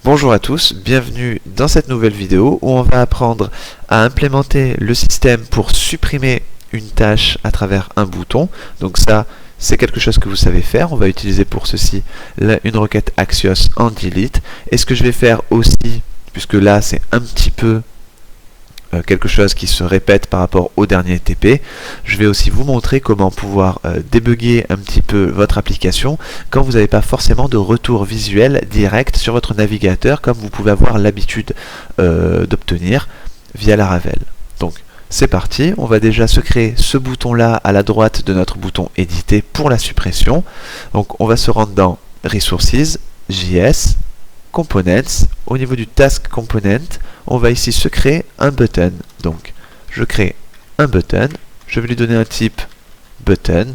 Bonjour à tous, bienvenue dans cette nouvelle vidéo où on va apprendre à implémenter le système pour supprimer une tâche à travers un bouton. Donc ça, c'est quelque chose que vous savez faire. On va utiliser pour ceci une requête Axios en delete. Et ce que je vais faire aussi, puisque là c'est un petit peu quelque chose qui se répète par rapport au dernier TP, je vais aussi vous montrer comment pouvoir débugger un petit peu votre application quand vous n'avez pas forcément de retour visuel direct sur votre navigateur comme vous pouvez avoir l'habitude d'obtenir via Laravel. Donc c'est parti, on va déjà se créer ce bouton là à la droite de notre bouton éditer pour la suppression. Donc on va se rendre dans Resources, JS, Components. Au niveau du Task Component, on va ici se créer un button. Donc, je crée un button. Je vais lui donner un type button.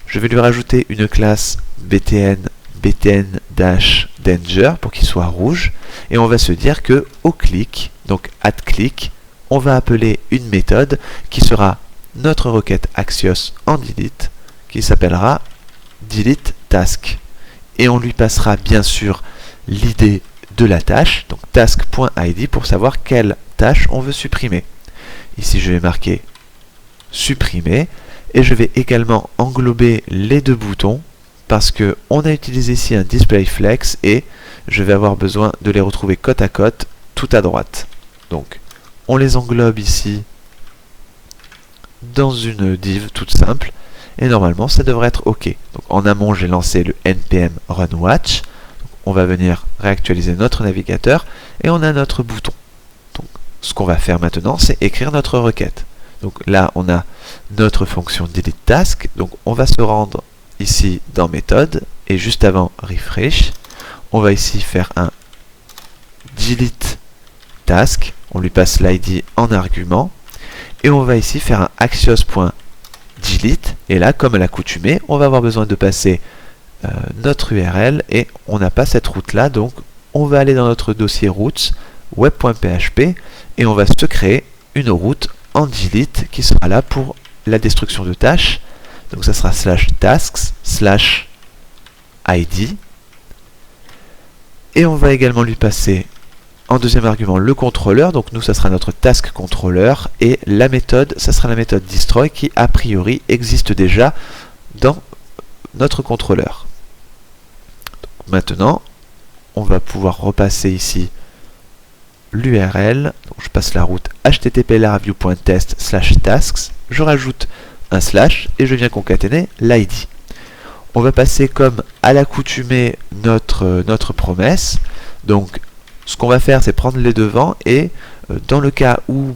Je vais lui rajouter une classe btn-danger pour qu'il soit rouge. Et on va se dire que au clic, donc @click, on va appeler une méthode qui sera notre requête Axios en delete, qui s'appellera delete task. Et on lui passera bien sûr l'id de la tâche, donc task.id, pour savoir quelle tâche on veut supprimer. Ici je vais marquer supprimer et je vais également englober les deux boutons parce que on a utilisé ici un display flex et je vais avoir besoin de les retrouver côte à côte tout à droite. Donc on les englobe ici dans une div toute simple et normalement ça devrait être OK. Donc en amont j'ai lancé le npm run watch. On va venir réactualiser notre navigateur et on a notre bouton. Donc, ce qu'on va faire maintenant, c'est écrire notre requête. Donc là, on a notre fonction delete task. Donc, on va se rendre ici dans méthode et juste avant refresh, on va ici faire un delete task. On lui passe l'id en argument et on va ici faire un axios.delete. Et là, comme à l'accoutumée, on va avoir besoin de passer notre URL et on n'a pas cette route là, donc on va aller dans notre dossier routes web.php et on va se créer une route en delete qui sera là pour la destruction de tâches. Donc ça sera /tasks/id et on va également lui passer en deuxième argument le contrôleur. Donc nous ça sera notre task controller et la méthode, ça sera la méthode destroy qui a priori existe déjà dans notre contrôleur. Maintenant, on va pouvoir repasser ici l'URL. Je passe la route http://laravel.test/tasks. Je rajoute un slash et je viens concaténer l'id. On va passer comme à l'accoutumée notre promesse. Donc, ce qu'on va faire, c'est prendre les devants et dans le cas où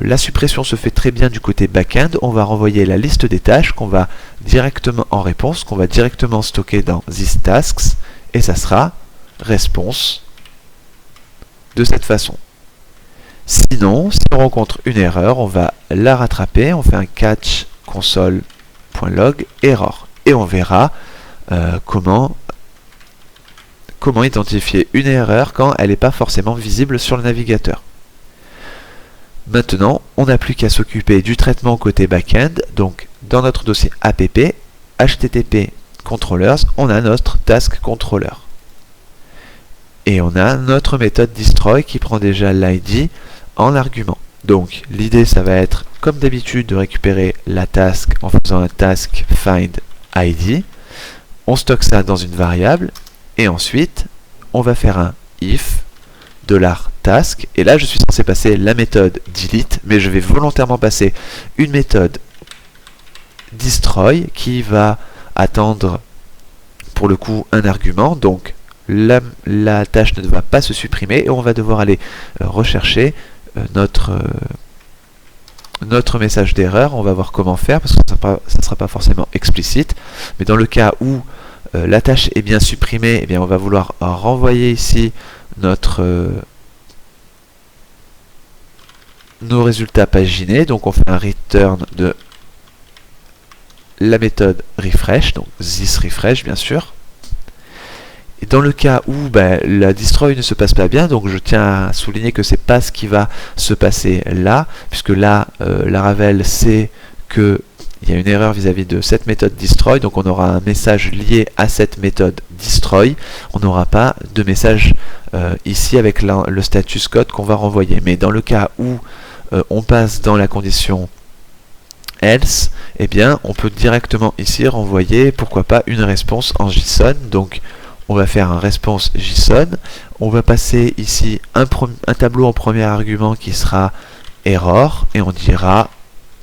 la suppression se fait très bien du côté back-end, on va renvoyer la liste des tâches qu'on va directement en réponse, qu'on va directement stocker dans this tasks, et ça sera response de cette façon. Sinon, si on rencontre une erreur, on va la rattraper, on fait un catch console.log error, et on verra comment identifier une erreur quand elle n'est pas forcément visible sur le navigateur. Maintenant, on n'a plus qu'à s'occuper du traitement côté back-end. Donc, dans notre dossier app, http controllers, on a notre task controller. Et on a notre méthode destroy qui prend déjà l'id en argument. Donc, l'idée, ça va être, comme d'habitude, de récupérer la task en faisant un task find id. On stocke ça dans une variable. Et ensuite, on va faire un if $task, et là je suis censé passer la méthode delete, mais je vais volontairement passer une méthode destroy qui va attendre pour le coup un argument, donc la tâche ne va pas se supprimer et on va devoir aller rechercher notre message d'erreur. On va voir comment faire parce que ça ne sera pas forcément explicite, mais dans le cas où la tâche est bien supprimée, eh bien on va vouloir renvoyer ici nos résultats paginés. Donc on fait un return de la méthode refresh, donc this refresh bien sûr. Et dans le cas où la destroy ne se passe pas bien, donc je tiens à souligner que c'est pas ce qui va se passer là, puisque là Laravel sait que il y a une erreur vis-à-vis de cette méthode destroy, donc on aura un message lié à cette méthode destroy, on n'aura pas de message ici avec le status code qu'on va renvoyer. Mais dans le cas où on passe dans la condition else, eh bien on peut directement ici renvoyer, pourquoi pas, une réponse en JSON. Donc on va faire un response JSON, on va passer ici un tableau en premier argument qui sera error, et on dira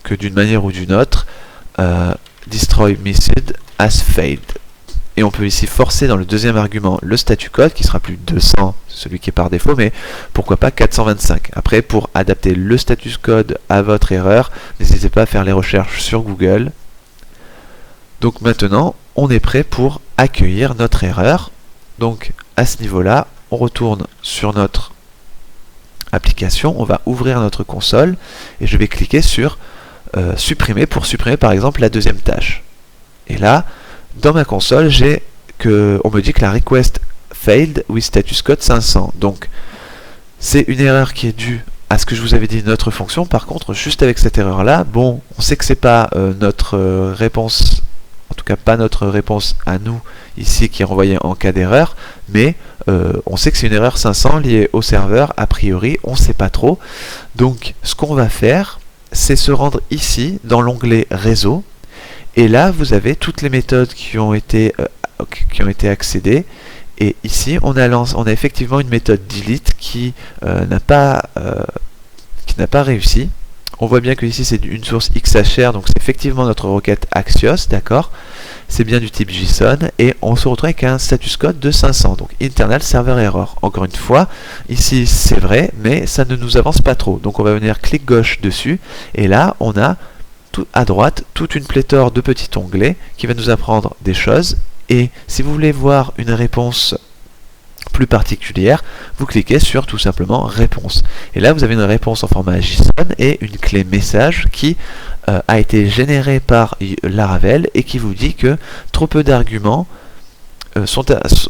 que d'une manière ou d'une autre, destroy method has failed. Et on peut ici forcer dans le deuxième argument le statut code qui sera plus 200, celui qui est par défaut, mais pourquoi pas 425. Après, pour adapter le status code à votre erreur, n'hésitez pas à faire les recherches sur Google. Donc maintenant, on est prêt pour accueillir notre erreur. Donc à ce niveau-là, on retourne sur notre application, on va ouvrir notre console et je vais cliquer sur supprimer pour supprimer par exemple la deuxième tâche. Et là, dans ma console, on me dit que la request failed with status code 500. Donc c'est une erreur qui est due à ce que je vous avais dit, notre fonction. Par contre, juste avec cette erreur là, bon, on sait que c'est pas notre réponse, en tout cas pas notre réponse à nous ici qui est renvoyée en cas d'erreur, mais on sait que c'est une erreur 500 liée au serveur. A priori, on sait pas trop. Donc ce qu'on va faire, c'est se rendre ici dans l'onglet réseau, et là vous avez toutes les méthodes qui ont été accédées, et ici on a effectivement une méthode delete qui n'a pas réussi. On voit bien que ici c'est une source XHR, donc c'est effectivement notre requête Axios, d'accord, c'est bien du type JSON, et on se retrouve avec un status code de 500, donc internal server error. Encore une fois, ici c'est vrai, mais ça ne nous avance pas trop, donc on va venir clic gauche dessus, et là on a tout à droite toute une pléthore de petits onglets qui va nous apprendre des choses, et si vous voulez voir une réponse plus particulière, vous cliquez sur tout simplement réponse. Et là vous avez une réponse en format JSON et une clé message qui a été générée par Laravel et qui vous dit que trop peu d'arguments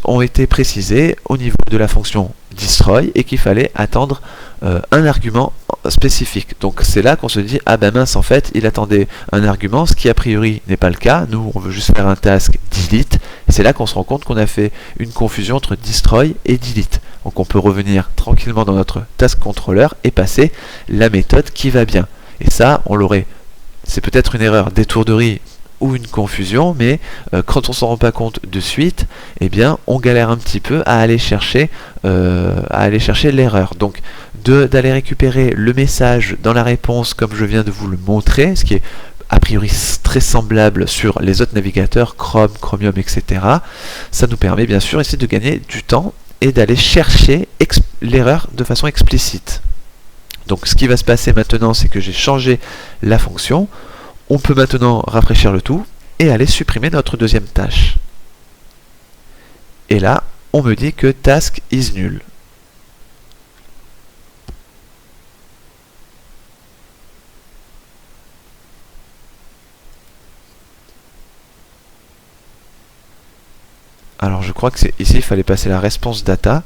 ont été précisés au niveau de la fonction destroy et qu'il fallait attendre un argument spécifique. Donc c'est là qu'on se dit, ah ben mince, en fait il attendait un argument, ce qui a priori n'est pas le cas. Nous on veut juste faire un task delete, et c'est là qu'on se rend compte qu'on a fait une confusion entre destroy et delete. Donc on peut revenir tranquillement dans notre task controller et passer la méthode qui va bien. Et ça, on l'aurait, c'est peut-être une erreur d'étourderie ou une confusion, mais quand on s'en rend pas compte de suite, eh bien on galère un petit peu à aller chercher l'erreur. Donc d'aller récupérer le message dans la réponse comme je viens de vous le montrer, ce qui est a priori très semblable sur les autres navigateurs, Chrome, Chromium, etc. Ça nous permet bien sûr ici de gagner du temps et d'aller chercher l'erreur de façon explicite. Donc ce qui va se passer maintenant, c'est que j'ai changé la fonction. On peut maintenant rafraîchir le tout et aller supprimer notre deuxième tâche. Et là, on me dit que task is nul. Alors je crois que c'est ici, il fallait passer la response data.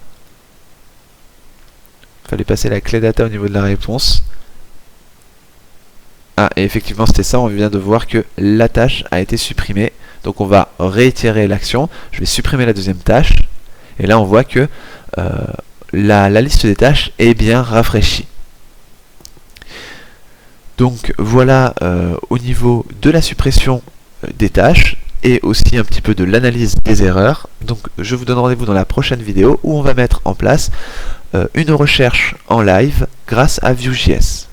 Il fallait passer la clé data au niveau de la réponse. Ah, et effectivement c'était ça, on vient de voir que la tâche a été supprimée. Donc on va réitérer l'action. Je vais supprimer la deuxième tâche. Et là on voit que la liste des tâches est bien rafraîchie. Donc voilà au niveau de la suppression des tâches et aussi un petit peu de l'analyse des erreurs. Donc je vous donne rendez-vous dans la prochaine vidéo où on va mettre en place une recherche en live grâce à Vue.js.